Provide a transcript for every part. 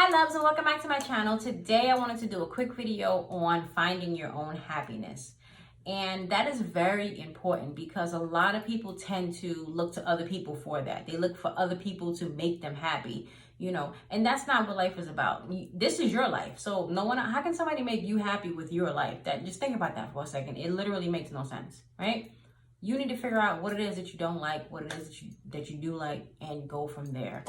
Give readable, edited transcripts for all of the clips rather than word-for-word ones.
Hi loves, and welcome back to my channel. Today I wanted to do a quick video on finding your own happiness. And that is very important because a lot of people tend to look to other people for that. They look for other people to make them happy, and that's not what life is about. This is your life. So no one, how can somebody make you happy with your life? Just think about that for a second. It literally makes no sense, right? You need to figure out what it is that you don't like, what it is that you do like, and go from there.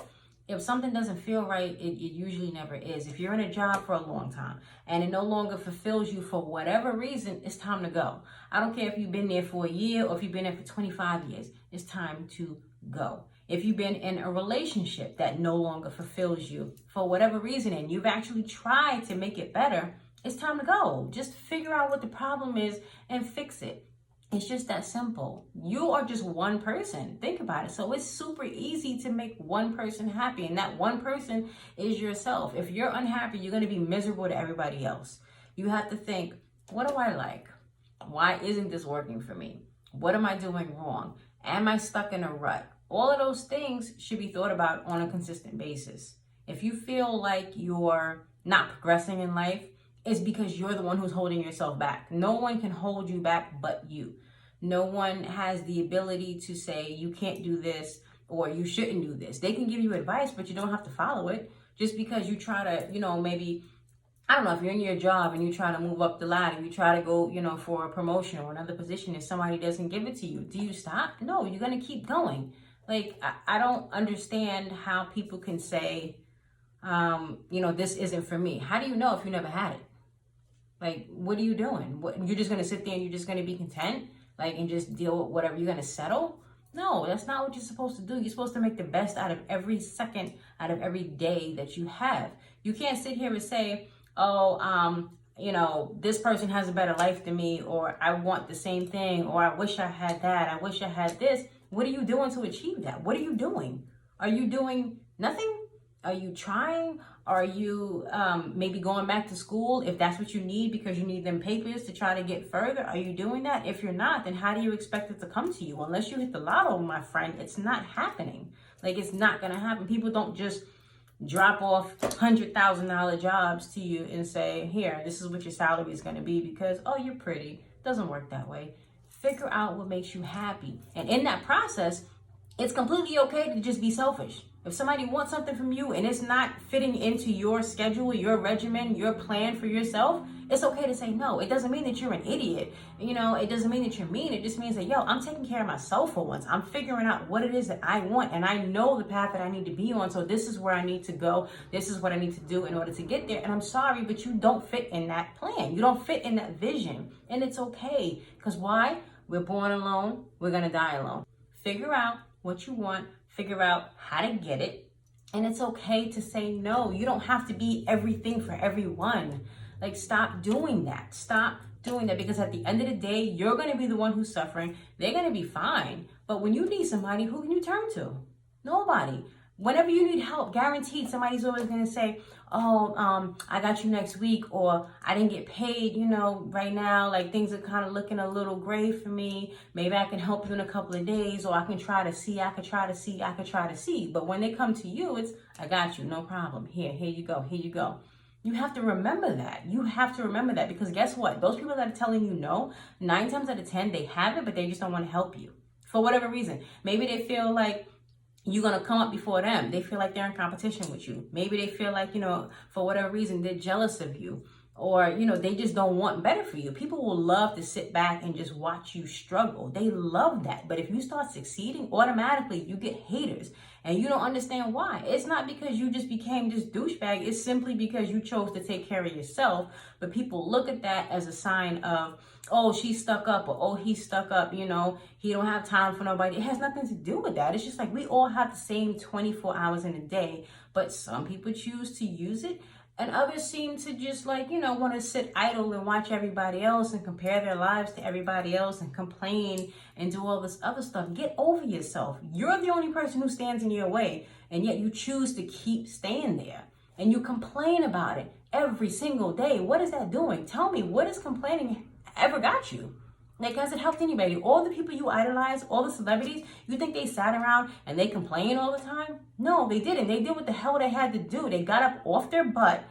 If something doesn't feel right, it usually never is. If you're in a job for a long time and it no longer fulfills you for whatever reason, it's time to go. I don't care if you've been there for a year or if you've been there for 25 years, it's time to go. If you've been in a relationship that no longer fulfills you for whatever reason and you've actually tried to make it better, it's time to go. Just figure out what the problem is and fix it. It's just that simple. You are just one person. Think about it. So it's super easy to make one person happy, and that one person is yourself. If you're unhappy, you're going to be miserable to everybody else. You have to think, what do I like? Why isn't this working for me? What am I doing wrong? Am I stuck in a rut? All of those things should be thought about on a consistent basis. If you feel like you're not progressing in life, it's because you're the one who's holding yourself back. No one can hold you back but you. No one has the ability to say you can't do this or you shouldn't do this. They can give you advice, but you don't have to follow it. Just because you try to, maybe, I don't know, if you're in your job and you try to move up the ladder, you try to go, for a promotion or another position and somebody doesn't give it to you. Do you stop? No, you're going to keep going. Like, I don't understand how people can say, this isn't for me. How do you know if you never had it? Like, what are you doing? You're just going to sit there and you're just going to be content, and just deal with whatever? You're going to settle? No, that's not what you're supposed to do. You're supposed to make the best out of every second, out of every day that you have. You can't sit here and say, this person has a better life than me, or I want the same thing, or I wish I had that. I wish I had this. What are you doing to achieve that? What are you doing? Are you doing nothing? Are you trying? Are you maybe going back to school if that's what you need because you need them papers to try to get further? Are you doing that? If you're not, then how do you expect it to come to you? Unless you hit the lotto, my friend, it's not happening. It's not going to happen. People don't just drop off $100,000 jobs to you and say, here, this is what your salary is going to be because, oh, you're pretty. It doesn't work that way. Figure out what makes you happy. And in that process, it's completely okay to just be selfish. If somebody wants something from you and it's not fitting into your schedule, your regimen, your plan for yourself, it's okay to say no. It doesn't mean that you're an idiot. It doesn't mean that you're mean. It just means that, I'm taking care of myself for once. I'm figuring out what it is that I want, and I know the path that I need to be on. So this is where I need to go. This is what I need to do in order to get there. And I'm sorry, but you don't fit in that plan. You don't fit in that vision. And it's okay. Because why? We're born alone. We're going to die alone. Figure out what you want. Figure out how to get it. And it's okay to say no. You don't have to be everything for everyone. Stop doing that. Stop doing that, because at the end of the day, you're going to be the one who's suffering. They're going to be fine. But when you need somebody, who can you turn to? Nobody. Whenever you need help, guaranteed, somebody's always going to say, I got you next week, or I didn't get paid, right now, things are kind of looking a little gray for me. Maybe I can help you in a couple of days, or I could try to see. But when they come to you, it's, I got you, no problem. Here you go. You have to remember that. Because guess what? Those people that are telling you no, 9 times out of 10, they have it, but they just don't want to help you for whatever reason. Maybe they feel like you're going to come up before them. They feel like they're in competition with you. Maybe they feel like, for whatever reason, they're jealous of you. Or, they just don't want better for you. People will love to sit back and just watch you struggle. They love that. But if you start succeeding, automatically you get haters. And you don't understand why. It's not because you just became this douchebag. It's simply because you chose to take care of yourself. But people look at that as a sign of, oh, she's stuck up, or oh, he's stuck up, he don't have time for nobody. It has nothing to do with that. It's just we all have the same 24 hours in a day, but some people choose to use it, and others seem to just want to sit idle and watch everybody else and compare their lives to everybody else and complain and do all this other stuff. Get over yourself. You're the only person who stands in your way, and yet you choose to keep staying there. And you complain about it every single day. What is that doing? Tell me, what is complaining ever got you? Like, has it helped anybody? All the people you idolize, all the celebrities, you think they sat around and they complain all the time? No, they didn't. They did what the hell they had to do. They got up off their butt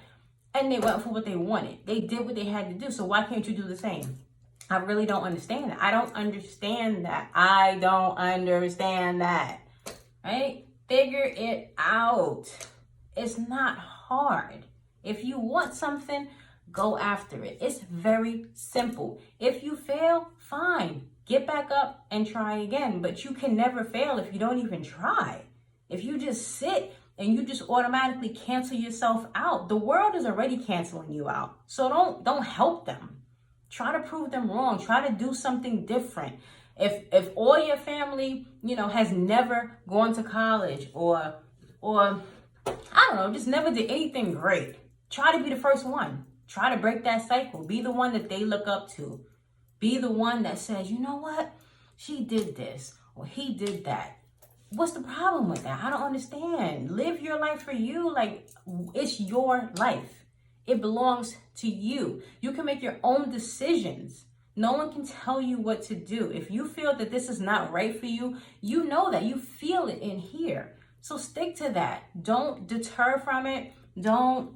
and they went for what they wanted. They did what they had to do. So why can't you do the same? I really don't understand that. I don't understand that. I don't understand that. Right? Figure it out. It's not hard. If you want something, go after it. It's very simple. If you fail, fine. Get back up and try again. But you can never fail if you don't even try. If you just sit and you just automatically cancel yourself out, the world is already canceling you out. So don't help them. Try to prove them wrong. Try to do something different. If all your family, has never gone to college or I don't know, just never did anything great, try to be the first one. Try to break that cycle. Be the one that they look up to. Be the one that says, you know what? She did this or he did that. What's the problem with that? I don't understand. Live your life for you. Like, it's your life. It belongs to you. You can make your own decisions. No one can tell you what to do. If you feel that this is not right for you, you know that. You feel it in here. So stick to that. Don't deter from it. Don't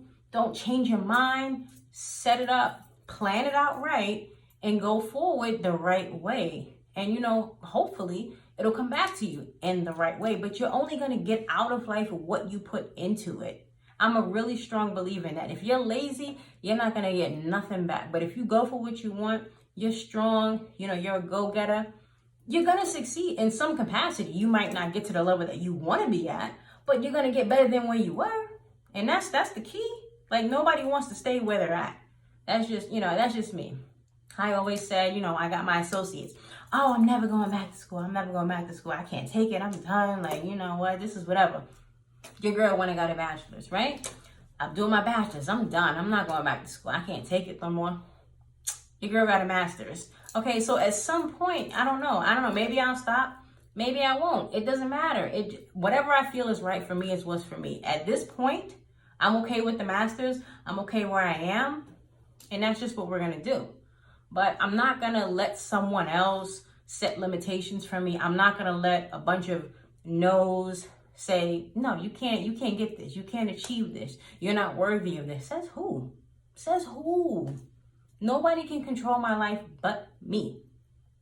change your mind. Set it up, plan it out right, and go forward the right way. And, hopefully it'll come back to you in the right way. But you're only going to get out of life what you put into it. I'm a really strong believer in that. If you're lazy, you're not going to get nothing back. But if you go for what you want, you're strong, you're a go-getter, you're going to succeed in some capacity. You might not get to the level that you want to be at, but you're going to get better than where you were. And that's the key. Like, nobody wants to stay where they're at. That's just me. I always said, I got my associates. Oh, I'm never going back to school. I can't take it. I'm done. Like, you know what? This is whatever. Your girl went and got a bachelor's, right? I'm doing my bachelor's. I'm done. I'm not going back to school. I can't take it no more. Your girl got a master's. Okay, so at some point, I don't know. Maybe I'll stop. Maybe I won't. It doesn't matter. Whatever I feel is right for me is what's for me. At this point, I'm okay with the master's. I'm okay where I am. And that's just what we're going to do. But I'm not going to let someone else set limitations for me. I'm not going to let a bunch of no's say, no, you can't get this. You can't achieve this. You're not worthy of this. Says who? Says who? Nobody can control my life but me.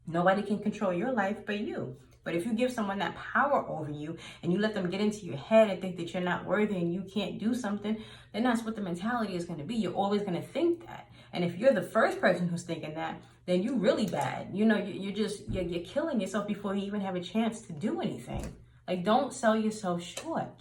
Nobody can control your life but you. But if you give someone that power over you and you let them get into your head and think that you're not worthy and you can't do something, then that's what the mentality is going to be. You're always going to think that. And if you're the first person who's thinking that, then you're really bad. You're killing yourself before you even have a chance to do anything. Like, don't sell yourself short.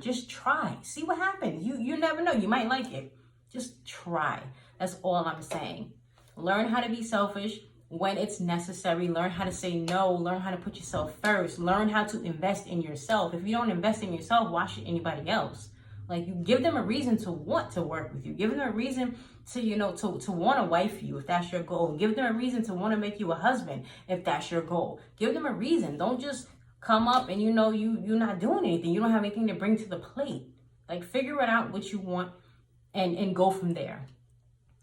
Just try. See what happens. You never know. You might like it. Just try. That's all I'm saying. Learn how to be selfish when it's necessary. Learn how to say no. Learn how to put yourself first. Learn how to invest in yourself. If you don't invest in yourself, why should anybody else? Like, you give them a reason to want to work with you. Give them a reason to, to want to wife you if that's your goal. Give them a reason to want to make you a husband if that's your goal. Give them a reason. Don't just come up and you're not doing anything. You don't have anything to bring to the plate. Like, figure it out what you want and go from there.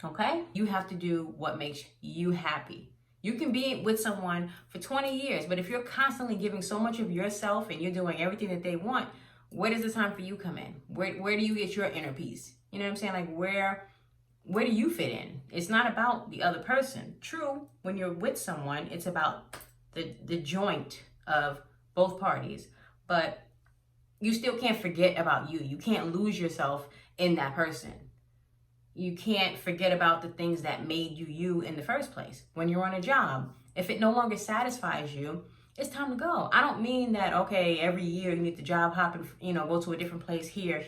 Okay? You have to do what makes you happy. You can be with someone for 20 years, but if you're constantly giving so much of yourself and you're doing everything that they want, where does the time for you come in? Where do you get your inner peace? You know what I'm saying? Like, where do you fit in? It's not about the other person. True, when you're with someone, it's about the joint of both parties, but you still can't forget about you. You can't lose yourself in that person. You can't forget about the things that made you you in the first place. When you're on a job, if it no longer satisfies you, it's time to go. I don't mean that, okay, every year you need to job hop and, go to a different place here.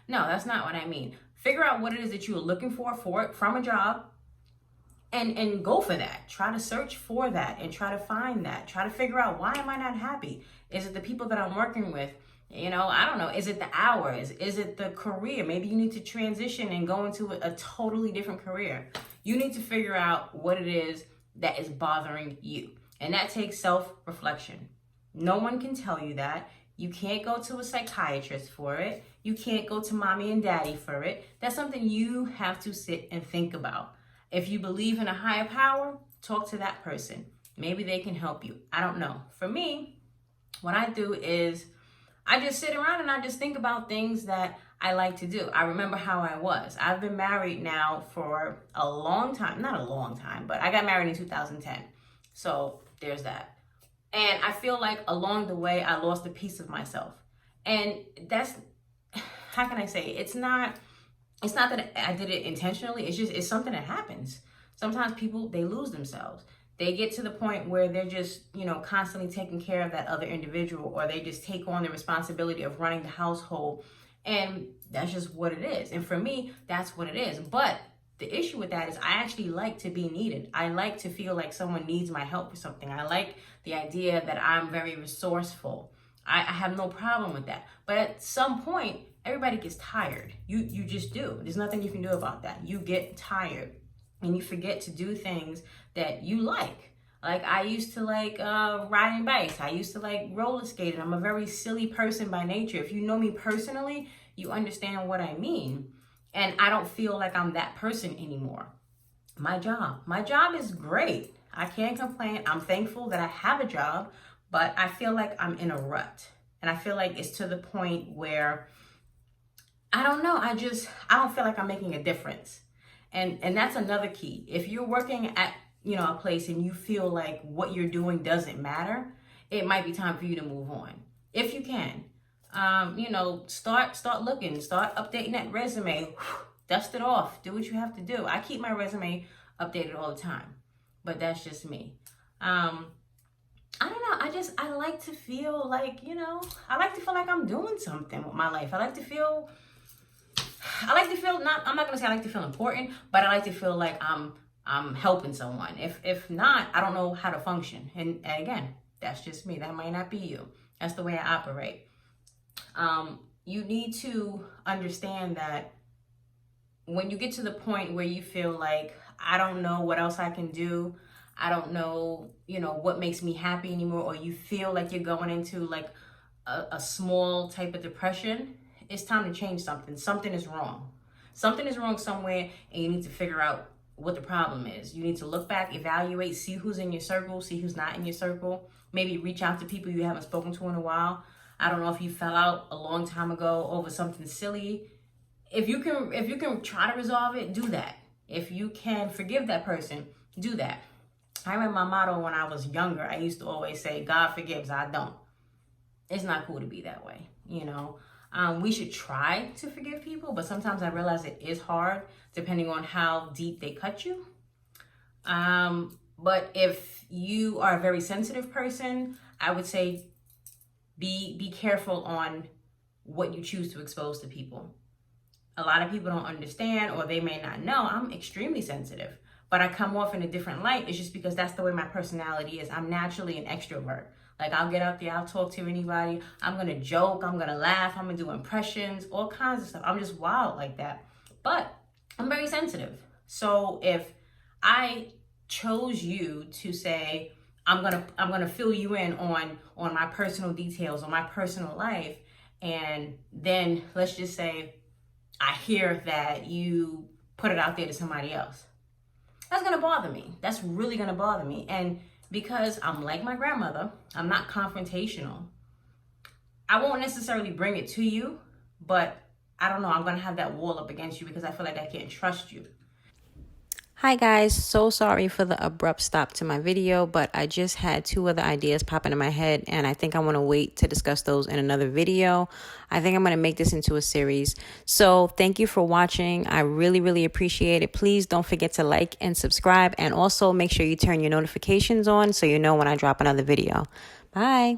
No, that's not what I mean. Figure out what it is that you are looking for from a job and go for that. Try to search for that and try to find that. Try to figure out, why am I not happy? Is it the people that I'm working with? I don't know. Is it the hours? Is it the career? Maybe you need to transition and go into a totally different career. You need to figure out what it is that is bothering you. And that takes self-reflection. No one can tell you that. You can't go to a psychiatrist for it. You can't go to mommy and daddy for it. That's something you have to sit and think about. If you believe in a higher power, Talk to that person. Maybe they can help you. I don't know. For me, what I do is I just sit around and I just think about things that I like to do. I remember how I was. I've been married now for a long time. Not a long time, but I got married in 2010. So there's that. And I feel like along the way, I lost a piece of myself. And that's, how can I say, it's not that I did it intentionally. It's something that happens. Sometimes people, they lose themselves. They get to the point where they're just, constantly taking care of that other individual, or they just take on the responsibility of running the household. And that's just what it is. And for me, that's what it is. But the issue with that is I actually like to be needed. I like to feel like someone needs my help for something. I like the idea that I'm very resourceful. I have no problem with that. But at some point, everybody gets tired. You just do. There's nothing you can do about that. You get tired and you forget to do things that you like. Like I used to like riding bikes. I used to like roller skating. I'm a very silly person by nature. If you know me personally, you understand what I mean. And I don't feel like I'm that person anymore. My job is great. I can't complain. I'm thankful that I have a job, but I feel like I'm in a rut. And I feel like it's to the point where, I don't know, I don't feel like I'm making a difference. And that's another key. If you're working at, a place and you feel like what you're doing doesn't matter, it might be time for you to move on. If you can. Start looking, start updating that resume, dust it off, do what you have to do. I keep my resume updated all the time, but that's just me. I don't know. I like to feel like, I like to feel like I'm doing something with my life. I like to feel I'm not going to say I like to feel important, but I like to feel like I'm helping someone. If not, I don't know how to function. And again, that's just me. That might not be you. That's the way I operate. You need to understand that when you get to the point where you feel like, I don't know what else I can do, I don't know, what makes me happy anymore, or you feel like you're going into like a small type of depression, it's time to change something. Something is wrong. Something is wrong somewhere, and you need to figure out what the problem is. You need to look back, evaluate, see who's in your circle, see who's not in your circle. Maybe reach out to people you haven't spoken to in a while. I don't know if you fell out a long time ago over something silly. If you can try to resolve it, do that. If you can forgive that person, do that. I remember my motto when I was younger. I used to always say, God forgives, I don't. It's not cool to be that way, We should try to forgive people, but sometimes I realize it is hard depending on how deep they cut you. But if you are a very sensitive person, I would say be careful on what you choose to expose to people. A lot of people don't understand, or they may not know. I'm extremely sensitive, but I come off in a different light. It's just because that's the way my personality is. I'm naturally an extrovert. Like I'll get out there, I'll talk to anybody. I'm going to joke, I'm going to laugh, I'm going to do impressions, all kinds of stuff. I'm just wild like that. But I'm very sensitive. So if I chose you to say, I'm gonna fill you in on my personal details, on my personal life, and then let's just say I hear that you put it out there to somebody else. That's gonna bother me. That's really gonna bother me. And because I'm like my grandmother, I'm not confrontational. I won't necessarily bring it to you, but I don't know, I'm gonna have that wall up against you because I feel like I can't trust you. Hi guys, so sorry for the abrupt stop to my video, but I just had two other ideas pop into my head and I think I want to wait to discuss those in another video. I think I'm going to make this into a series. So thank you for watching. I really, really appreciate it. Please don't forget to like and subscribe, and also make sure you turn your notifications on so you know when I drop another video. Bye.